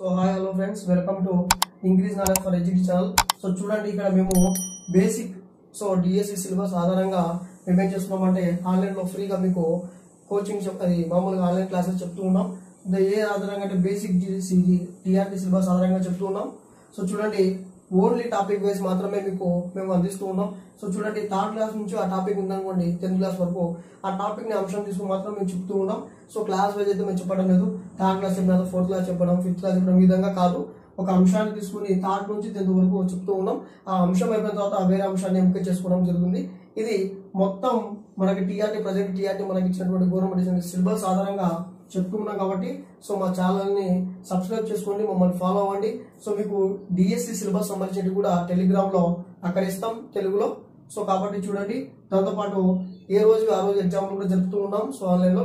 So hi hello friends, welcome to English knowledge for education channel. So చూడండి, ఇక్కడ మేము basic DSC syllabus ఆధారంగా మేము ఏం చేస్తున్నామంటే ఆన్లైన్లో ఫ్రీగా మీకు కోచింగ్ అది మామూలుగా ఆన్లైన్ క్లాసెస్ చెప్తూ ఉన్నాం. ఏ ఆధారంగా అంటే బేసిక్ టీఆర్టీ సిలబస్ ఆధారంగా చెప్తూ ఉన్నాం. సో చూడండి, ఓన్లీ టాపిక్ వైజ్ మాత్రమే మేము అందిస్తూ ఉన్నాం. సో చూడండి, థర్డ్ క్లాస్ నుంచి ఆ టాపిక్ ఉందనుకోండి 10th క్లాస్ వరకు ఆ టాపిక్ ని అంశం తీసుకుని మాత్రం మేము చెప్తూ ఉన్నాం. సో క్లాస్ వైజ్ అయితే మేము చెప్పడం లేదు. థర్డ్ క్లాస్ చెప్పడం, 4th క్లాస్ చెప్పడం, 5th క్లాస్ చెప్పడం ఈ విధంగా కాదు. ఒక అంశాన్ని తీసుకుని థర్డ్ నుంచి 10th వరకు చెప్తూ ఉన్నాం. ఆ అంశం అయిపోయిన తర్వాత వేరే అంశాన్ని ఎంపిక చేసుకోవడం జరుగుతుంది. ఇది మొత్తం మనకి ప్రజెంట్ టీఆర్టీ మనకి ఇచ్చినటువంటి గవర్నమెంట్ సిలబస్ ఆధారంగా చెప్తూ ఉన్నాం కాబట్టి సో మా ఛానల్ ని సబ్స్క్రైబ్ చేసుకోండి, మమ్మల్ని ఫాలో అవ్వండి. సో మీకు డిఎస్సి సిలబస్ సంబంధించి కూడా టెలిగ్రామ్ లో అక్కడ ఇస్తాం తెలుగులో. సో కాబట్టి చూడండి, దాంతో పాటు ఏ రోజు ఆ రోజు ఎగ్జామ్ కూడా జరుపుతూ ఉన్నాం. సో ఆన్లైన్ లో